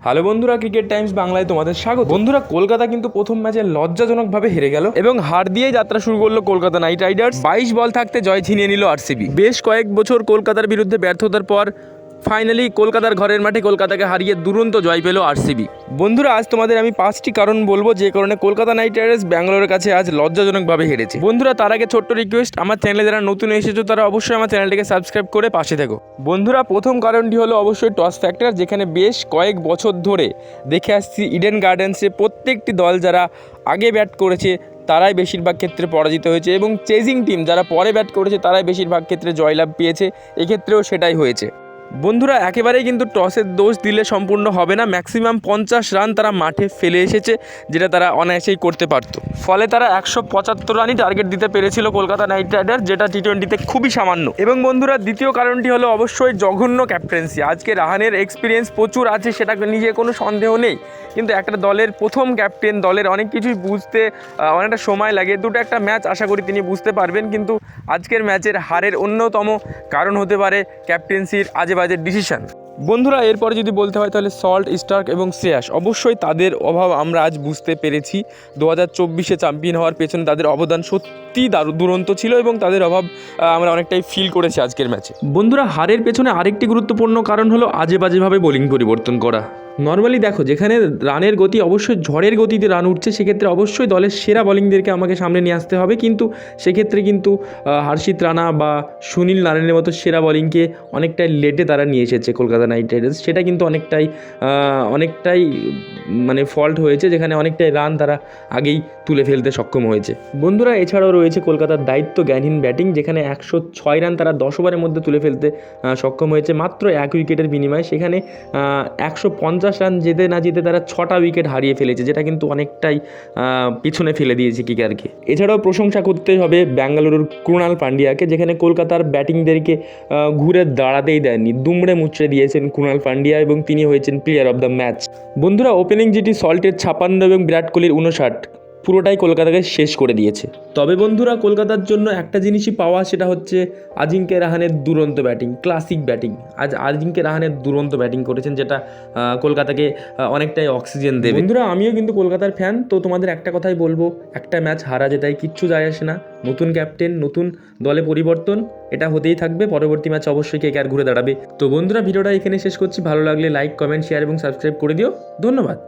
Hello বন্ধুরা, cricket Times বাংলায় তোমাদের স্বাগত। বন্ধুরা, কলকাতা কিন্তু প্রথম ম্যাচে লজ্জাজনকভাবে হেরে গেল এবং হার দিয়েই যাত্রা শুরু করলো কলকাতা নাইট রাইডার্স। 22 বল থাকতে জয় ছিনিয়ে নিল আরসিবি। বেশ কয়েক বছর কলকাতার বিরুদ্ধে ব্যর্থতার পর ফাইনালি কলকাতার ঘরের মাঠে কলকাতাকে হারিয়ে দুরন্ত জয় পেল আরসিবি। বন্ধুরা, আজ তোমাদের আমি 5টি কারণ বলবো যে কারণে কলকাতা নাইট রাইডার্স ব্যাঙ্গালোরের কাছে আজ লজ্জাজনকভাবে হেরেছে। বন্ধুরা, তার আগে ছোট্ট রিকোয়েস্ট, আমার চ্যানেলে যারা নতুন এসেছো তারা অবশ্যই আমার চ্যানেলটিকে সাবস্ক্রাইব করে পাশে থেকো। বন্ধুরা, প্রথম কারণটি হলো অবশ্যই টস ফ্যাক্টর, যেখানে বেশ কয়েক বছর ধরে দেখে আসছি ইডেন গার্ডেন্সে প্রত্যেকটি দল যারা আগে ব্যাট করেছে তারাই বেশিরভাগ ক্ষেত্রে পরাজিত হয়েছে এবং চেজিং টিম যারা পরে ব্যাট করেছে তারাই বেশিরভাগ ক্ষেত্রে জয়লাভ পেয়েছে। এক্ষেত্রেও সেটাই হয়েছে। বন্ধুরা, একেবারেই কিন্তু টসের দোষ দিলে সম্পূর্ণ হবে না। ম্যাক্সিমাম 50 রান তারা মাঠে ফেলে এসেছে, যেটা তারা অনায়াসেই করতে পারতো। ফলে তারা 175 রানই টার্গেট দিতে পেরেছিল কলকাতা নাইট রাইডার্স, যেটা টি-20তে খুবই সামান্য। এবং বন্ধুরা, দ্বিতীয় কারণটি হলো অবশ্যই জঘন্য ক্যাপ্টেন্সি। আজকে রাহানের এক্সপিরিয়েন্স প্রচুর আছে, সেটা নিয়ে কোনো সন্দেহ নেই, কিন্তু একটা দলের প্রথম ক্যাপ্টেন, দলের অনেক কিছুই বুঝতে অনেকটা সময় লাগে। দুটো একটা ম্যাচ আশা করি তিনি বুঝতে পারবেন, কিন্তু আজকের ম্যাচের হারের অন্যতম কারণ হতে পারে ক্যাপ্টেন্সির আজে বাজে ডিসিশন। বন্ধুরা, এরপরে যদি বলতে হয় তাহলে সল্ট, স্টার্ক এবং শ্রেয়াস, অবশ্যই তাদের অভাব আমরা আজ বুঝতে পেরেছি। 2024-এ চ্যাম্পিয়ন হওয়ার পেছনে তাদের অবদান সত্যি দুরন্ত ছিল এবং তাদের অভাব আমরা অনেকটাই ফিল করেছি আজকের ম্যাচে। বন্ধুরা, হারের পেছনে আরেকটি গুরুত্বপূর্ণ কারণ হলো আজে বাজেভাবে বোলিং পরিবর্তন করা। নর্মালি দেখো, যেখানে রানের গতি অবশ্যই ঝড়ের গতিতে রান উঠছে, সেক্ষেত্রে অবশ্যই দলের সেরা বোলিংদেরকে আমাকে সামনে নিয়ে আসতে হবে, কিন্তু সেক্ষেত্রে কিন্তু হর্ষিত রানা বা সুনীল নারায়ণের মতো সেরা বোলিংকে অনেকটাই লেটে তারা নিয়ে এসেছে কলকাতা নাইট রাইডার্স। সেটা কিন্তু অনেকটাই মানে ফল্ট হয়েছে, যেখানে অনেকটাই রান তারা আগেই তুলে ফেলতে সক্ষম হয়েছে। বন্ধুরা, এছাড়াও রয়েছে কলকাতার দায়িত্ব জ্ঞানহীন ব্যাটিং, যেখানে 106 রান তারা 10 ওভারের মধ্যে তুলে ফেলতে সক্ষম হয়েছে মাত্র 1 উইকেটের বিনিময়ে। সেখানে 150 রান যেতে না যেতে তারা 6টা উইকেট হারিয়ে ফেলেছে, যেটা কিন্তু অনেকটাই পিছনে ফেলে দিয়েছে কিকারকে। এছাড়াও প্রশংসা করতে হবে ব্যাঙ্গালুরুর ক্রুণাল পান্ডিয়াকে, যেখানে কলকাতার ব্যাটিংদেরকে ঘুরে দাঁড়াতেই দেয়নি, দুমড়ে মুচড়ে দিয়েছেন ক্রুণাল পান্ডিয়া এবং তিনি হয়েছেন প্লেয়ার অফ দ্য ম্যাচ। বন্ধুরা, ওপেনিং যেটি সল্টের 56 এবং বিরাট কোহলির 59 পুরোটাই কলকাতাকে শেষ করে দিয়েছে। তবে বন্ধুরা, কলকাতার জন্য একটা জিনিসই পাওয়া, সেটা হচ্ছে আজিঙ্কে রাহানের দুরন্ত ব্যাটিং, ক্লাসিক ব্যাটিং। আজ আজিঙ্কে রাহানের দুরন্ত ব্যাটিং করেছেন, যেটা কলকাতাকে অনেকটাই অক্সিজেন দেবে। বন্ধুরা, আমিও কিন্তু কলকাতার ফ্যান, তো তোমাদের একটা কথাই বলবো, একটা ম্যাচ হারা যেটাই কিচ্ছু যায় আসে না। নতুন ক্যাপ্টেন, নতুন দলে পরিবর্তন, এটা হতেই থাকবে। পরবর্তী ম্যাচ অবশ্যই কেকেআর ঘুরে দাঁড়াবে। তো বন্ধুরা, ভিডিওটা এখানে শেষ করছি। ভালো লাগলে লাইক, কমেন্ট, শেয়ার এবং সাবস্ক্রাইব করে দিও। ধন্যবাদ।